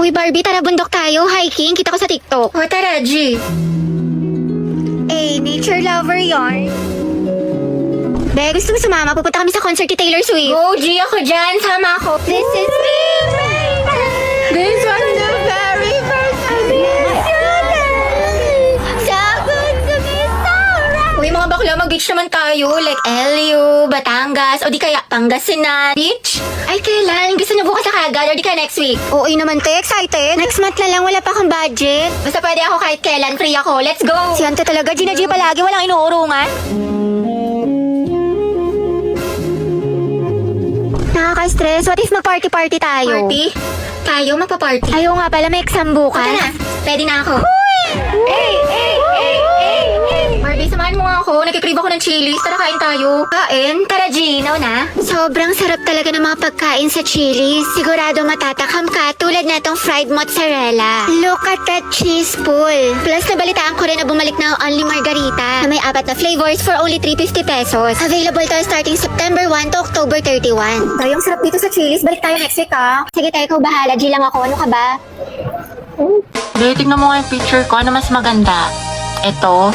Uy, Barbie, tara bundok tayo. Hiking, kita ko sa TikTok. O, tara, G. Nature lover yarn. Be, gusto mo sumama? Pupunta kami sa concert ni Taylor Swift. Go, G, ako dyan. Sama ako. This is me, baby. This was the very first time. So good to be so right. Uy, mga bakla, mag-beach naman tayo. Like LU, Batangas, o di kaya Pangasinan. Beach? Ay, kailan? Gusto niyo bukas na kagad or di kaya next week? Oo naman, te. Excited. Next month na lang, wala pa akong budget. Basta pwede ako kahit kailan. Free ako. Let's go. Si Ante talaga, Gina G palagi. Walang inuurungan. Nakaka-stress. What if mag-party-party tayo? Party? Tayo magpa-party? Ayaw nga pala, may exam bukas. Punta na. Pwede na ako. Barbie, samahan mo nga ako. Nagkikrib ako ng chilies. Tara, kain tayo. Kain? Tara, Gino na. Sobrang sarap talaga ng mga pagkain sa chilies. Sigurado matatakam ka tulad na itong fried mozzarella. Look at that cheese pool. Plus, nabalitaan ko rin na bumalik na ang Only Margarita na may 4 na flavors for only 350 pesos. Available to starting September 1 to October 31. Tayong sarap dito sa chilies. Balik tayo next week, ha? Sige, tayo, ikaw bahala. G lang ako. Ano ka ba? Hindi, tignan mo nga yung picture ko. Ano mas maganda? Ito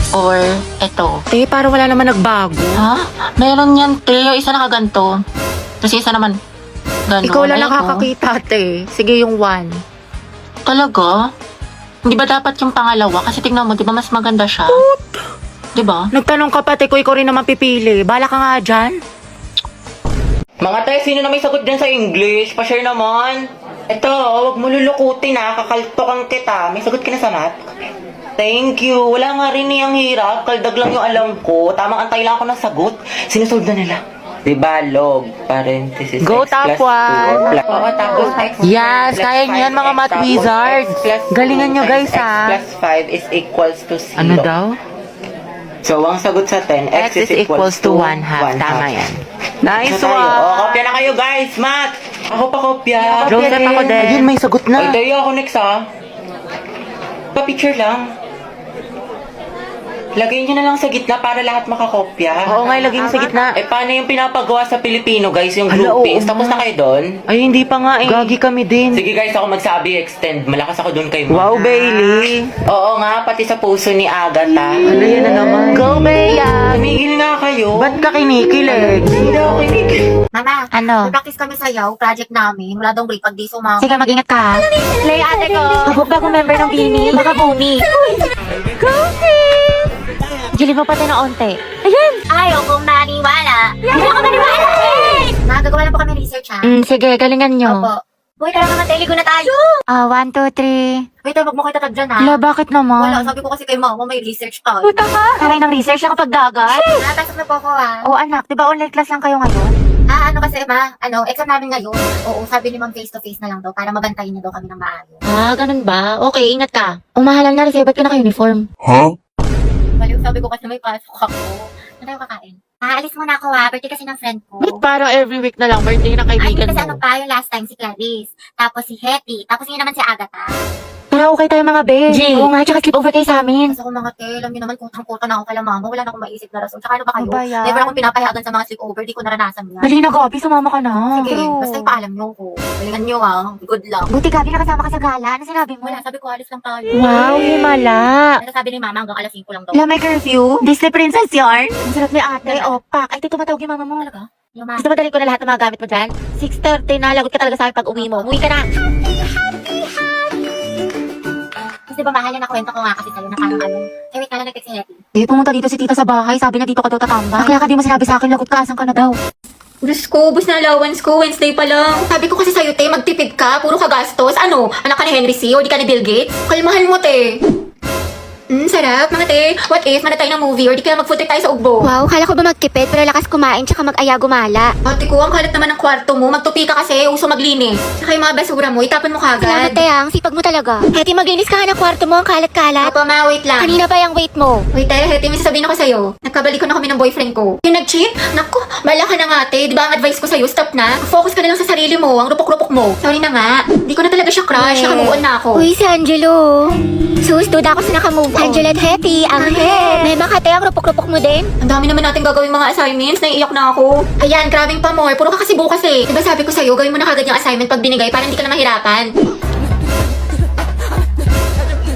or ito? Te, parang wala naman nagbago. Ha? Meron yan, te. Yung isa nakaganto. Tapos yung isa naman ganun. Ikaw lang Ayan, oh. nakakakita, te. Sige, yung 1. Talaga? Hindi ba dapat yung pangalawa? Kasi tignan mo, di ba mas maganda siya? Di ba? Nagtanong ka pa, te, ko rin naman pipili. Bala ka nga dyan. Mga te, sino na may sagot dyan sa English? Pa-share naman. Ito, wag mo lulukutin ha. Kakaltokan kita. May sagot ka na sa math? Thank you. Wala nga rin niyang hirap. Kaldag lang yung alam ko. Tamang antay lang ako ng sagot. Sinusolve na nila. Diba, log, parenthesis, Go, x top plus 2. one. Oo, tapos x Yes, plus kaya niyo yan, 5x, mga math tapos wizards. x plus 2 Galingan niyo, guys, times ha? x plus 5 is equals to 0. Ano daw? So, ang sagot sa 10, X is equals to 1 half. Tama yan. Nice Nice one. one. Kopya na kayo, guys. Math. Ako pa kopya. Joseph, ako din. Ayun, may sagot Ay, na. tayo ako next, ha? Pa-picture lang. Lagay nyo na lang sa gitna para lahat makakopya. Oo nga, ilagay mo sa gitna. Eh, paano yung pinapagawa sa Pilipino, guys? Yung Hala, groupings. oo Tapos nga. na kayo doon? Ay, hindi pa nga eh. Gagi kami din. Sige, guys, ako magsabi, extend. Malakas ako doon kay Wow, Bailey. Oo nga, pati sa puso ni Agatha. Ano yan na naman? Go, Bea. Tumigil nga kayo. Ba't ka kinikilig? Hindi ako kinig. Mama, Ano? practice kami sayaw, project namin. Wala daw break pag di sumama. Sige, mag-ingat ka. Play ate ko. Habog ako member ng Bini. Baka bumi. Gilid mo pati na onte. Ayan! Ayaw kong maniwala. Ayaw kong maniwala. Magagawa lang po kami research, ha? Sige, galingan nyo. Opo. Uy, tara naman, ligo na tayo. 1, 2, 3. Wait, wag mo kayo tatag dyan, ha? Hala, bakit Wala, naman? sabi ko kasi kay mama, may research tayo. Puta ka! Taray ng research na kapag dagat. Napasok na po ako, ha? O anak, di ba online class lang kayo ngayon? Ano kasi, ma? Exam namin ngayon. Oo, sabi ni ma'am face-to-face na lang daw para mabantayin niya daw kami ng maayos. Ganun ba? Okay, ingat ka. Umahalal na rin, ba't ka naka-uniform? Baliw, sabi ko kasi may pasok ako. Ano tayo kakain? Aalis muna ako, ha? Birthday kasi ng friend ko. Ba't parang every week na lang birthday ng Ay, kaibigan kasi mo? ano pa, yung last time si Clarice. Tapos si Hetty. Tapos yun naman si Agatha. Tara, okay tayo mga be. G. Oo nga, tsaka sleep over kayo sa amin. Kasi ako mga te, alam niyo naman kutang-kuta na ako kala mama. Wala na akong maisip na rason. Tsaka ano ba kayo? Ano ba yan? Never akong pinapayagan sa mga sleepover. Di ko naranasan yan. Dali na, Gabi, sumama ka na. Sige, basta ipaalam niyo ko. Galingan niyo, ha? Good luck. Buti, Gabi, nakasama ka sa gala. Ano sinabi mo? Wala, sabi ko alis lang tayo. Wow, himala. Ano sabi ni mama hanggang alas 5 lang daw. Wala, may curfew. Disney Princess yarn. Ang sarap ni ate. Opak. Ay, tumatawag yung mama mo. Talaga? Yung mama. Gusto mo dalhin ko na lahat ng mga gamit mo dyan? 6:30 na. Lagot ka talaga sa akin pag uwi mo. Umuwi ka na. Kasi ba mahal na nakwento ko nga kasi sa'yo na parang ano. Eh, wait, kala nag-text si Hetty. Pumunta dito si tita sa bahay. Sabi na dito ka daw tatambay. Kaya ka di mo sinabi sa akin, lagot ka. Asan ka na daw? Diyos ko, ubus na allowance ko. Wednesday pa lang. Sabi ko kasi sa'yo, te, magtipid ka. Puro ka gastos. Ano? Anak ka ni Henry C. O di ka ni Bill Gates? Kalmahan mo, te. Sarap, mga te. What if, mana tayo ng movie or di kaya mag-food trip tayo sa Ugbo? Wow, kala ko ba magtipid pero lakas kumain tsaka mag-aya gumala. Ate ko, ang kalat naman ng kwarto mo. Magtupi ka kasi, uso maglinis. Saka yung mga basura mo, itapon mo Salamat kagad. tayang, sipag mo talaga. Heti, maglinis ka nga ng kwarto mo, ang kalat-kalat. Apa, ma, wait lang. Kanina pa yung weight mo. Wait, Heti, may sasabihin ako sa'yo. Nagkabalik ko na kami ng boyfriend ko. Yung nag-cheat? Naku, bala ka na nga, te. Di ba ang advice ko sa'yo? Stop na. Focus ka na lang sa sarili mo. Ang rupok-rupok mo. Sorry na nga. Di ko na talaga siya crush. Naka-move on na ako. Uy, si Angelo. Sus, duda ako sa nakamove on. Angelo at Heti, ang head. May makate ang rupok-rupok mo din. Ang dami naman natin gagawin mga assignments. Naiiyak na ako. Ayan, grabing pa more. Puro ka kasi bukas eh. Diba sabi ko sa'yo, gawin mo na kagad yung assignment pag binigay para hindi ka na mahirapan.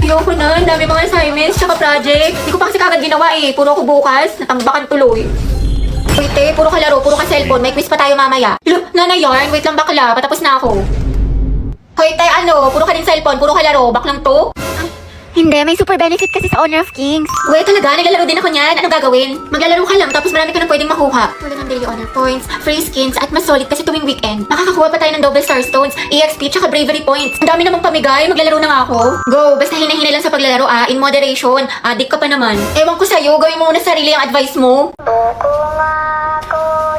Ayoko na, ang dami mga assignments tsaka project. Hindi ko pa kasi kagad ginawa eh. Puro ako bukas, natambakan tuloy. Wait eh, puro ka laro, puro ka cellphone. May quiz pa tayo mamaya. Nanay yarn, wait lang bakla, patapos na ako. Hoy tay, puro ka din cellphone, puro ka laro, baklang to? Hindi, may super benefit kasi sa Honor of Kings. Wait, talaga, naglalaro din ako niyan. Anong gagawin? Maglalaro ka lang, tapos marami ka nang pwedeng makuha. Wala ng daily honor points, free skins, at mas solid kasi tuwing weekend. Makakakuha pa tayo ng double star stones, EXP, tsaka bravery points. Ang dami namang pamigay, maglalaro na nga ako. Go, basta hina-hina lang sa paglalaro in moderation. Adik ka pa naman. Ewan ko sa'yo, gawin mo muna sarili ang advice mo.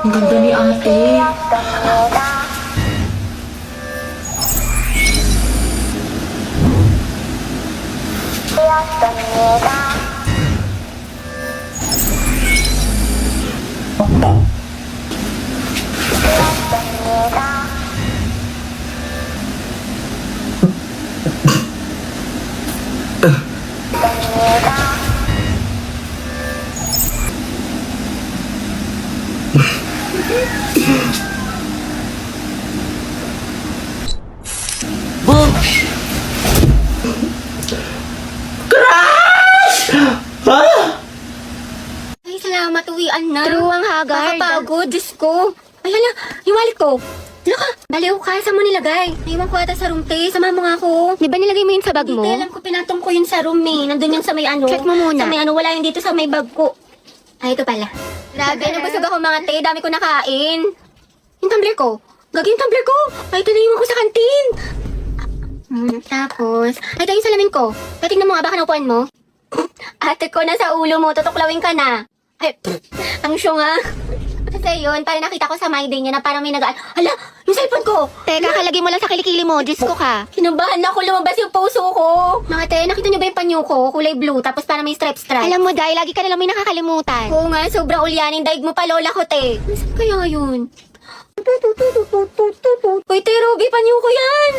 Ang ganda ni ate. Ay, salamat, uwian na. True ang Haggard. Nakapagod, Diyos ko. Ay, hala, yung wallet ko. Laka, baliw ka, saan mo nilagay? Naiwan ko ata sa room, te. Sama mo nga ako. Di ba nilagay mo yun sa bag mo? Hindi, alam ko, pinatong ko yun sa room, eh. Nandun yun sa may ano. Check mo muna. Sa may ano, wala yun dito sa may bag ko. Ay, ito pala. Grabe, nabusog ako mga te. Dami ko nakain. Yung tumbler ko. Gagi yung tumbler ko. Ay, ito na yung ko sa kantin. Tapos, ay, ito yung salamin ko. Tingnan mo nga, baka naupuan mo. Ate ko, nasa ulo mo. Tutuklawin ka na. Ay, ang syong nga. Kasi yun, parang nakita ko sa my day niya na parang may Hala, yung cellphone ko! Teka, kalagay mo lang sa kilikili mo. Diyos ko ka. Kinabahan na ako, lumabas yung puso ko. Mga te, nakita niyo ba yung panyo ko? Kulay blue, tapos parang may stripe. Alam mo, Day, lagi ka nalang may nakakalimutan. Oo nga, sobrang ulyanin. Daig mo pa, lola ko, te. Saan kaya yun? Uy, te, Ruby, panyo ko yan.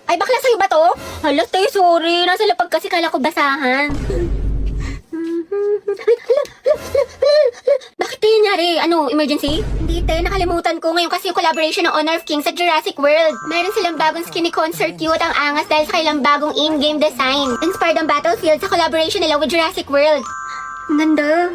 Ay, bakla sa'yo ba to? Hala, te, sorry. Nasa lapag kasi kala ko basahan. Bakit tayo nangyari? Ano, emergency? Hindi, te. Nakalimutan ko. Ngayon kasi yung collaboration ng Honor of Kings sa Jurassic World. Meron silang bagong skinny concert cute ang angas dahil sa kailang bagong in-game design. Inspired ang Battlefield sa collaboration nila with Jurassic World. Ang ganda.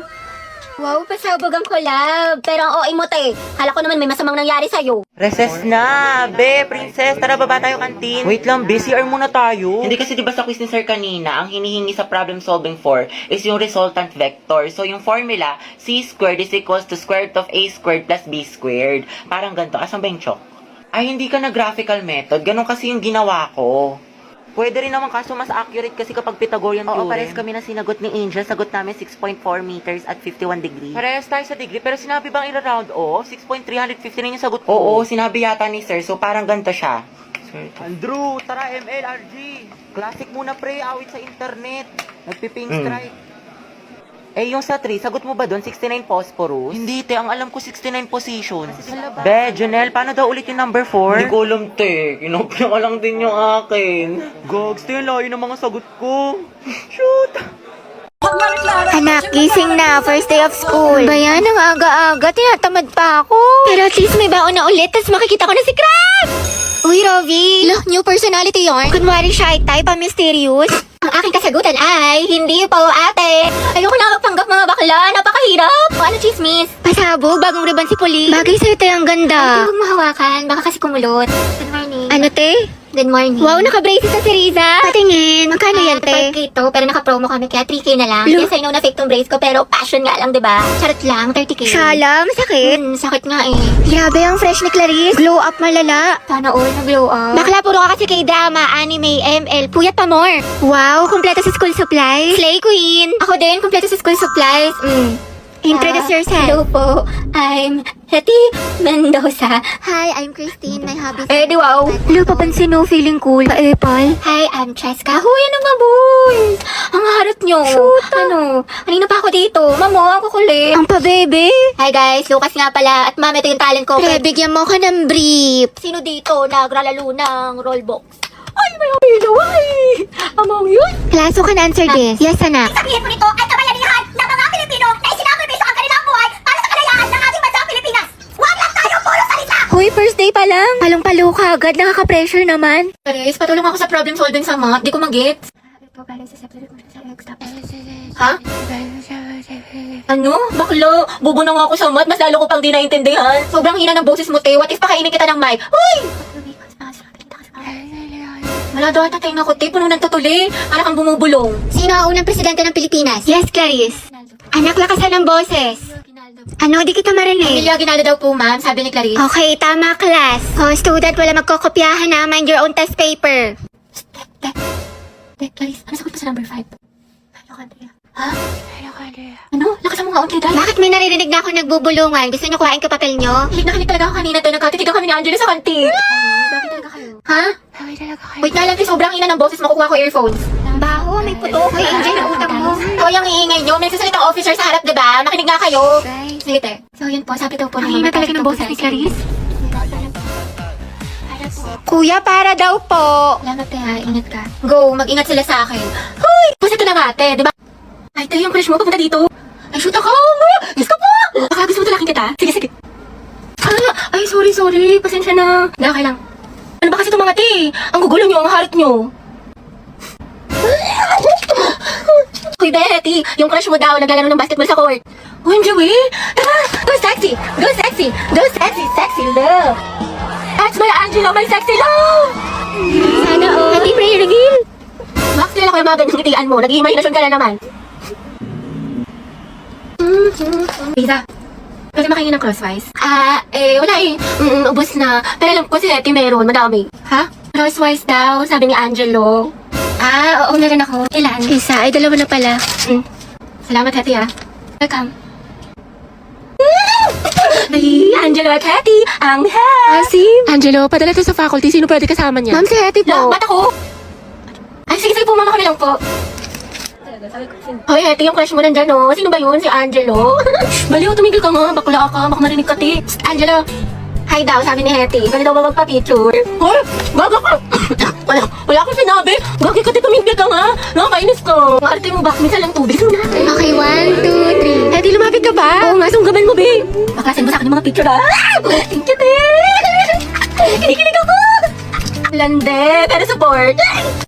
Wow, pasabog ang collab. Pero ang OA mo, te. Kala ko naman may masamang nangyari sa'yo. Recess na! Be, princess, tara baba tayo kantin. Wait lang, be, CR muna tayo. Hindi kasi diba sa quiz ni sir kanina, ang hinihingi sa problem solving for is yung resultant vector. So yung formula, c squared is equals to square root of a squared plus b squared. Parang ganito. Asan ba yung chalk? Ay, hindi ka na graphical method. Ganon kasi yung ginawa ko. Pwede rin naman kaso mas accurate kasi kapag Pythagorean theorem. Oo, pares kami na sinagot ni Angel. Sagot namin 6.4 meters at 51 degrees. Parehas tayo sa degree, pero sinabi bang ira-round off? 6.350 rin yung sagot ko. Oo, sinabi yata ni sir. So parang ganito siya. Andrew, tara MLRG. Classic muna pre, awit sa internet. Nagpiping strike. Eh, yung sa 3, sagot mo ba doon? 69 phosphorus? Hindi, te. Ang alam ko 69 positions. Be, Jonel, paano daw ulit yung number 4? Hindi ko alam, te. Kinopya ko lang din yung akin. Gogs, te. Layo ng mga sagot ko. Shoot! Anak, gising na. First day of school. Ba yan? Ang aga-aga. Tinatamad pa ako. Pero at least may baon na ulit. Tapos makikita ko na si Crab! Uy, Rovi. Look, new personality yarn. Kunwari shy type, mysterious. Ang aking kasagutan ay, hindi po ate. Ayoko na magpanggap mga bakla. Napakahirap. O ano, chismis? Pasabog, bagong ribbon si Puli. Bagay sa'yo tayo ang ganda. Huwag mo hawakan. Baka kasi kumulot. Good morning. Ano, te? Good morning. Wow, naka-braces na si Riza. Patingin. Magkano yan, te? 12K to, pero naka-promo kami kaya 3K na lang. Lo. Yes, I know na fake tong brace ko, pero passion nga lang, diba? Charot lang, 30K. Shala, masakit. Sakit nga eh. Grabe ang fresh ni Clarice. Glow up malala. Sana all nag-glow up. Bakla, puro ka kasi kay drama, anime, ML, puyat pa more. Wow, kumpleto sa school supplies. Slay queen. Ako din, kompleto sa school supplies. Introduce yourself. Hello po, I'm Hetty Mendoza. Hi, I'm Christine. My hobbies. Eh, di wow. Hello, papansin mo, feeling cool. Ka-epal. Hi, I'm Cheska. Huy, ano mga boys? Ang harot nyo. Shoot. Ano? Kanina pa ako dito. Mamo, ang kukulit. Ang pa-bebe. Hi guys, Lucas nga pala. At ma'am, ito yung talent ko. Pre, bigyan mo ko ng brief. Sino dito nagralalo ng rollbox? Ay, may ilaw. Ay, amang yun. Class, who can answer this? Yes, anak. Sabihin mo nito ay kabayanihan ng mga Pilipino na isinakripisyo ang kanilang buhay para sa kalayaan ng ating bansang Pilipinas. Huwag lang tayo puro salita! Hoy, first day pa lang. Palong-palo ka agad. Nakaka-pressure naman. Paris, patulong ako sa problem solving sa math. Di ko mag-gets. Ha? Ano? Bakla? Bobo na nga ako sa mat. Mas lalo ko pang di naintindihan. Sobrang hina ng boses mo, te. What if pakainin kita ng mic? Hoy! Wala daw ata tingnan ko, te. Puno ng tutuli. Para kang bumubulong. Sino ang unang presidente ng Pilipinas? Yes, Clarice. Anak, lakasan ng boses. Ano, di kita marinig. Emilia Aguinaldo daw po, ma'am. Sabi ni Clarice. Okay, tama, class. O, student, wala magkokopyahan na. Mind your own test paper. Clarice, ano sagot pa sa number 5? Hello, Andrea. Ha? Hello, Andrea. Ano? Lakasan mo nga, Andrea. Bakit may naririnig na ako nagbubulungan? Gusto niyo kuhain ko papel niyo? Hilig na hilig talaga ako kanina, te. Nagkatitigan kami ni Angela sa kantin. Bakit talaga kayo? Ha? Wait na lang, te. Sobrang ina ng boses. Makukuha ko earphones. Baho, may puto. Hoy, Angel, ang utang mo. So, yung iingay nyo. May sasalitang officer sa harap, diba? Makinig nga kayo. Sige, te. So, yun po. Sabi daw po Ang hina talaga ng boses ni Clarice. Kuya, para daw po. Salamat, te, ha. Ingat ka. Go. Mag-ingat sila sa akin. Hoy! Basta ito na nga, te. Diba? Ay, te, yung crush mo. Papunta dito. Ay, shoot ako. Yes ka po. Baka gusto mo talaking kita. Sige, sige. Ah, ay, sorry. Pasensya na. Okay lang. Ano ba kasi itong mga te? Ang gugulo nyo, ang harit nyo. Hoy, Betty, yung crush mo daw naglalaro ng basketball sa court. Uy, Joey, tara, go sexy, sexy love. That's my Angela, my sexy love. Sana all. Happy prayer reveal. Max, nila ko yung mga ganyang ngitian mo. Nag-iimahinasyon ka na naman. Lisa, pwede makingin ng crosswise? Wala eh. Ubus na. Pero alam ko si Hetty meron, madami. Ha? Crosswise daw, sabi ni Angelo. Oo, meron ako. Ilan? Isa, ay dalawa na pala. Salamat, Hetty, ha. Welcome. Ay, Angelo at Hetty, ang Asim? Angelo, padala to sa faculty. Sino pwede kasama niya? Ma'am, si Hetty po. Ba't ako? Ay, sige po, mama kami lang po. Hoy, Hetty, yung crush mo nandyan, oh. Sino ba yun? Si Angelo? Baliw, tumigil ka nga. Bakla ka. Baka marinig ka, ti. Psst, Angelo. Hi daw, sabi ni Hetty. Pwede daw ba magpa-picture? Hoy, gaga ka. Wala akong sinabi. Gagi ka, ti, tumigil ka nga. Nakakainis ka. Ang arte mo ba? Minsan lang tubig. Okay, 1, 2, 3. Hetty, lumapit ka ba? Oo nga, sunggaban mo, be. Baklasin mo sa akin yung mga picture, ha? Thank you, te. Kinikilig ako. Lande, pero support.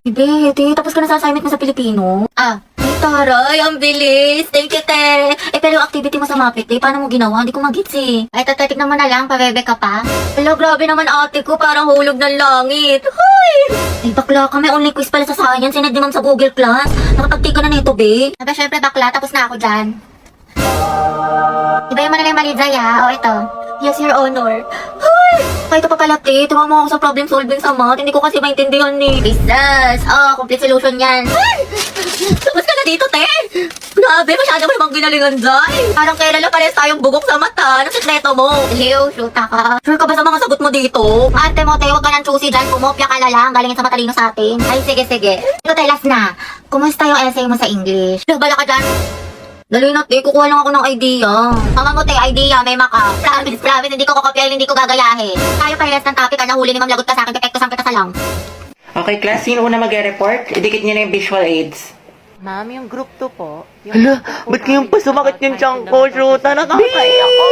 Be, te, tapos ka na sa assignment mo sa Pilipino? Taray, ang bilis. Thank you, te. Pero yung activity mo sa Mapit, te, paano mo ginawa? Hindi ko magits, eh. Ay, tatatik naman na lang, pabebe ka pa. Ala, grabe naman ate ko, parang hulog ng langit. Hoy! Ay, bakla ka, may online quiz pala sa science. Sinad ni ma'am sa Google Class. Nakapag-take ka na nito, be. Aba, syempre, bakla, tapos na ako dyan. Iba yung manala yung mali, Zaya. O, ito. Yes, Your Honor. Hoy! Kahit pa pala, te. Tumama ako sa problem solving sa math. Hindi ko kasi maintindihan, ni. Jesus! Complete solution yan. Hoy! Tapos ka na dito, te. Grabe, masyado mo namang ginalingan, Zay. Parang kailan lang parehas tayong bugok sa mata. Anong sekreto mo? Liw, shoota ka. Sure ka ba sa mga sagot mo dito? Ate mo, te, huwag ka nang choosy dyan. Kumopya ka na lang. Galingin sa matalino sa atin. Ay, sige. Ito, te, last na. Kumusta yung essay mo sa English? Bala ka dyan. Dali na, te. Kukuha lang ako ng idea. Mama mo, te, idea. May maka. Promise. Hindi ko kokopyahin, hindi ko gagayahin. Tayo parehas ng topic. Nahuli ni ma'am, lagot ka sa akin. Pepektosan kita sa lang. Okay, class, sino una mag-report? Idikit niyo na yung visual aids. Ma'am, yung group 2 po. Hala, ba't kayong pasumakit yung tiyan ko? Shoota, nakakaya ako.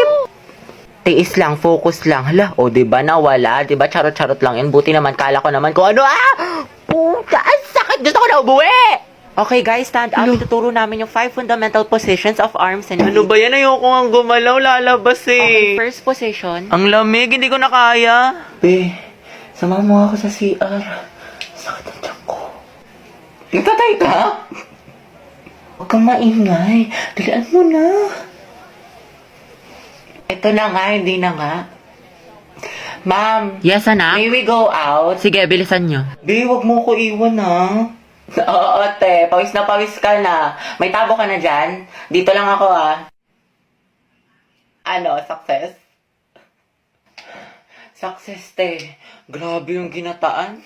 Tiis lang, focus lang. Hala, diba nawala? Diba charot-charot lang yun? Buti naman, kala ko naman kung ano, puta, ang sakit! Gusto ko na ubuwi! Okay guys, stand up. Ituturo namin yung 5 fundamental positions of arms and knees. Ano ba yan? Ayoko nga gumalaw, lalabas eh. Okay, first position. Ang lamig, hindi ko na kaya. Be, samahan mo ako sa CR. Sakit ang tiyan ko. Nagtatay ka? Huwag kang maingay. Dalian mo na. Ito na nga, hindi na nga. Ma'am, Yes, anak? may we go out? Sige, bilisan nyo. Be, huwag mo ko iwan, ha? Oo, te. Pawis ka na. May tabo ka na dyan? Dito lang ako, Ano, success? Success, te. Grabe yung ginataan.